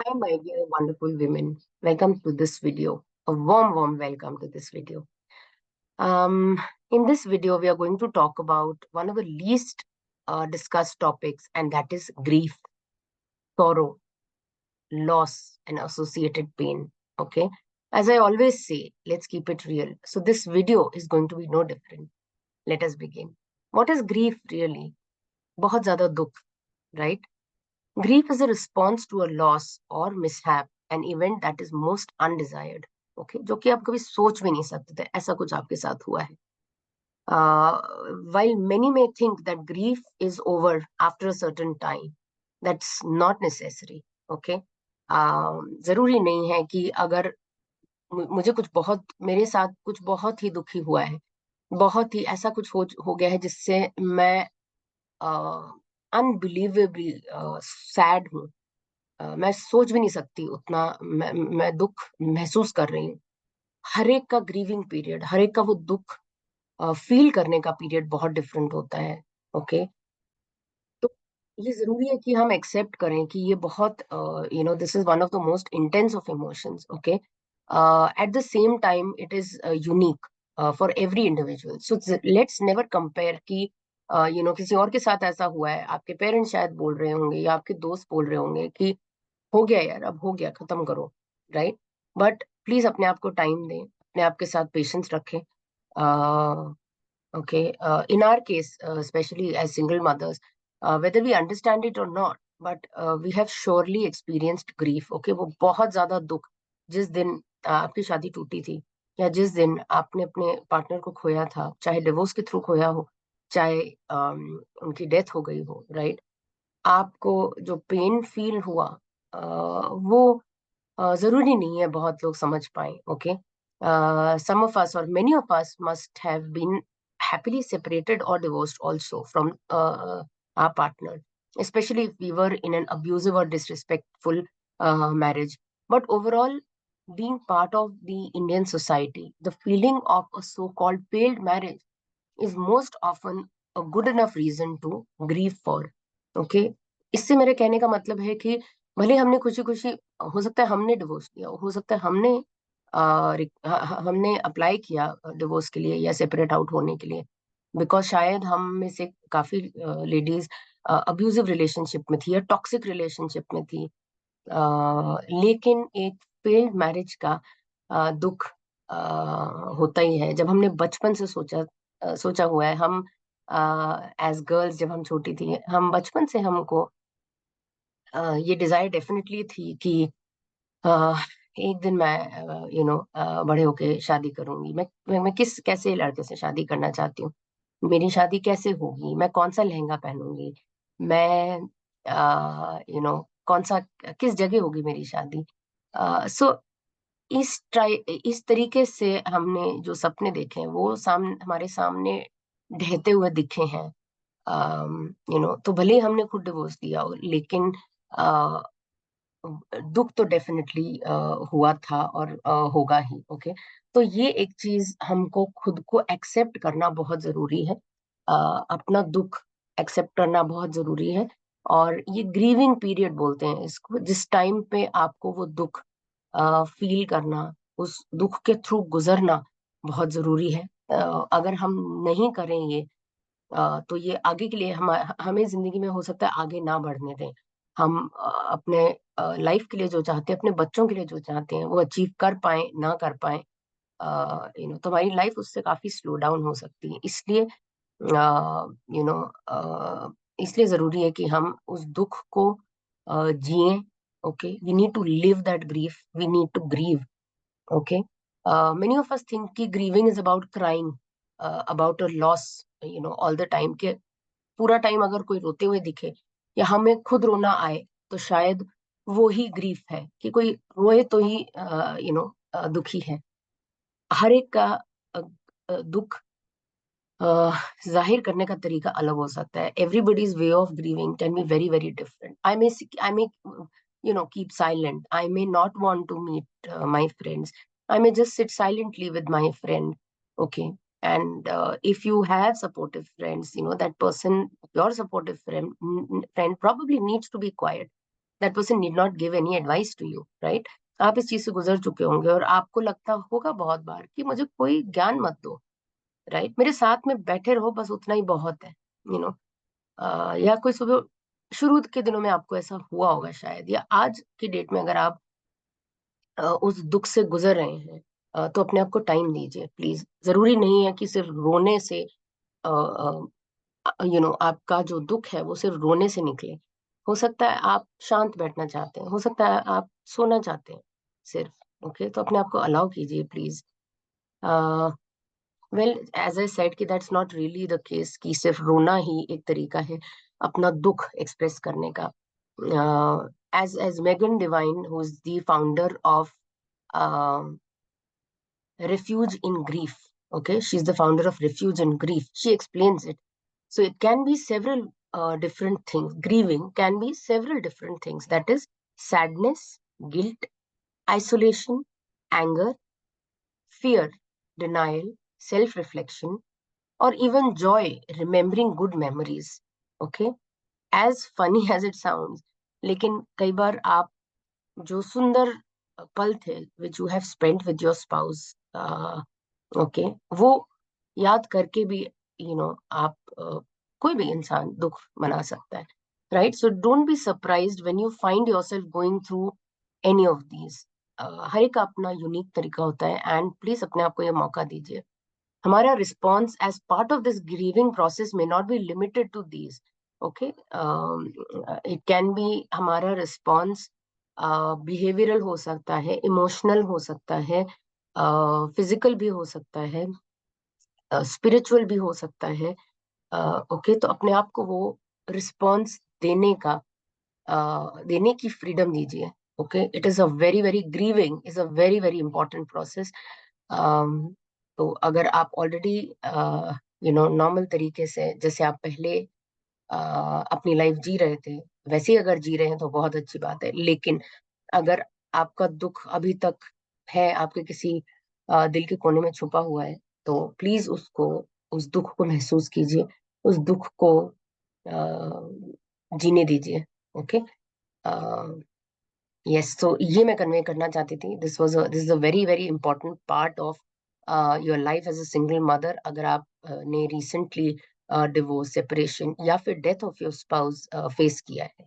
Hi, my dear wonderful women. Welcome to this video. A warm welcome to this video. In this video, we are going to talk about one of the least discussed topics, and that is grief, sorrow, loss, and associated pain. Okay. As I always say, let's keep it real. So, this video is going to be no different. Let us begin. What is grief really? बहुत ज़्यादा दुख, right? Grief is a response to a loss or mishap, an event that is most undesired. Okay, जो कि आप कभी सोच भी नहीं सकते थे ऐसा कुछ आपके साथ हुआ है. While many may think that grief is over after a certain time, that's not necessary. Okay, जरूरी नहीं है कि अगर मुझे कुछ बहुत मेरे साथ कुछ बहुत ही दुखी हुआ है, बहुत ही ऐसा कुछ हो गया है जिससे मैं अनबिलीवेबली सैड हूँ. मैं सोच भी नहीं सकती उतना मैं दुख महसूस कर रही हूँ. हर एक का ग्रीविंग पीरियड, हर एक का वो दुख फील करने का पीरियड बहुत डिफरेंट होता है. ओके, तो ये जरूरी है कि हम एक्सेप्ट करें कि ये बहुत this is one of the most intense of emotions. Okay, at the same time it is unique for every individual. So let's never compare कि किसी और के साथ ऐसा हुआ है, आपके पेरेंट्स शायद बोल रहे होंगे या आपके दोस्त बोल रहे होंगे कि हो गया यार, अब हो गया, खत्म करो. राइट, बट प्लीज अपने आप को टाइम दें, अपने आप के साथ पेशेंस रखें. Okay, in our case specially as single mothers, whether we understand it or not, but we have surely experienced grief. Okay, वो बहुत ज्यादा दुख जिस दिन आपकी शादी टूटी थी या जिस दिन आपने अपने पार्टनर को खोया था, चाहे डिवोर्स के थ्रू खोया हो, चाहे उनकी डेथ हो गई हो. राइट, आपको जो पेन फील हुआ वो जरूरी नहीं है बहुत लोग समझ पाए. Okay, some of us or many of us must have been happily separated or divorced also from our partner, especially if we were in an abusive or disrespectful marriage. But overall, being part of the Indian society, the feeling of a so-called failed marriage is most often a good enough reason to grieve for. Okay, इससे मेरे कहने का मतलब है कि भले हमने खुशी खुशी, हो सकता है हमने डिवोर्स लिया, हो सकता है हमने अप्लाई किया डिवोर्स के लिए या सेपरेट आउट होने के लिए, बिकॉज शायद हम में से काफी लेडीज अब्यूजिव रिलेशनशिप में थी या टॉक्सिक रिलेशनशिप में थी. लेकिन एक फेल्ड मैरिज का दुख होता ही है. जब हमने बचपन से सोचा हुआ है, हम एज गर्ल्स जब हम छोटी थी, हम बचपन से हमको ये डिजायर डेफिनेटली थी कि अ, एक दिन मैं बड़े होके शादी करूंगी. मैं किस कैसे लड़के से शादी करना चाहती हूँ, मेरी शादी कैसे होगी, मैं कौन सा लहंगा पहनूंगी, मैं कौन सा किस जगह होगी मेरी शादी. सो इस तरीके से हमने जो सपने देखे हैं वो हमारे सामने ढहते हुए दिखे हैं. तो भले ही हमने खुद डिवोर्स दिया हो, लेकिन दुख तो डेफिनेटली हुआ था और होगा ही. ओके, तो ये एक चीज हमको खुद को एक्सेप्ट करना बहुत जरूरी है. अपना दुख एक्सेप्ट करना बहुत जरूरी है. और ये ग्रीविंग पीरियड बोलते हैं इसको, जिस टाइम पे आपको वो दुख फील करना, उस दुख के थ्रू गुजरना बहुत जरूरी है. अगर हम नहीं करेंगे तो ये आगे के लिए हमें जिंदगी में हो सकता है आगे ना बढ़ने दें. हम अपने लाइफ के लिए जो चाहते हैं, अपने बच्चों के लिए जो चाहते हैं, वो अचीव कर पाए ना कर पाए, तो हमारी लाइफ उससे काफी स्लो डाउन हो सकती है. इसलिए यू नो इसलिए जरूरी है कि हम उस दुख को जिए. Okay, we need to live that grief, we need to grieve. Okay, many of us think कि grieving is about crying about a loss all the time, के पूरा टाइम अगर कोई रोते हुए दिखे या हमें खुद रोना आए, तो शायद वो ही ग्रीफ है कि कोई रोए तो ही दुखी है. हर एक का दुख जाहिर करने का तरीका अलग हो सकता है. Everybody's way of grieving can be very very different. I may keep silent, I may not want to meet my friends, I may just sit silently with my friend. Okay, and if you have supportive friends, that person, your supportive friend probably needs to be quiet. That person need not give any advice to you, right? आप इस चीज से गुजर चुके होंगे और आपको लगता होगा बहुत बार कि मुझे कोई ज्ञान मत दो, राइट? मेरे साथ में बैठे रहो, बस उतना ही बहुत है, यू नो। या कोई सुबह शुरू के दिनों में आपको ऐसा हुआ होगा शायद, या आज की डेट में अगर आप उस दुख से गुजर रहे हैं, तो अपने आप को टाइम दीजिए प्लीज। जरूरी नहीं है कि सिर्फ रोने से आपका जो दुख है वो सिर्फ रोने से निकले। हो सकता है आप शांत बैठना चाहते हैं, हो सकता है आप सोना चाहते हैं सिर्फ। ओके, तो अपने आप को अलाउ कीजिए please. Well, as I said कि that's not really the case कि सिर्फ रोना ही एक तरीका है अपना दुख एक्सप्रेस करने का। As Megan Devine, who is the founder of refuge in grief. Okay, she's the founder of Refuge in Grief. She explains it. So it can be several different things. Grieving can be several different things. That is sadness, guilt, isolation, anger, fear, denial, self reflection, or even joy, remembering good memories. Okay, as funny as it sounds, लेकिन कई बार आप जो सुंदर पल थे which you have spent with your spouse, okay, वो याद करके भी आप कोई भी इंसान दुख मना सकता है, right? So don't be surprised when you find yourself going through any of these. हर एक का अपना यूनिक तरीका होता है, एंड प्लीज अपने आप को ये मौका दीजिए। हमारा response as part of this grieving process में not be limited to these. Okay, it can be, हमारा रिस्पॉन्स बिहेवियरल हो सकता है, इमोशनल हो सकता है, फिजिकल भी हो सकता है, स्पिरिचुअल भी हो सकता है। ओके, तो अपने आप को वो रिस्पॉन्स देने की फ्रीडम दीजिए। Okay, it is a very very, grieving is a very very important process. तो अगर आप ऑलरेडी नॉर्मल तरीके से जैसे आप पहले अपनी लाइफ जी रहे थे वैसे ही अगर जी रहे हैं तो बहुत अच्छी बात है। लेकिन अगर आपका दुख अभी तक है, आपके किसी दिल के कोने में छुपा हुआ है, तो प्लीज उस दुख को महसूस कीजिए, उस दुख को जीने दीजिए। ओके, यस, तो ये मैं कन्वे करना चाहती थी। This is a very very important part of your life as a single mother. अगर आप ने रिसेंटली डिवोर्स, सेपरेशन या फिर death of your spouse face किया है,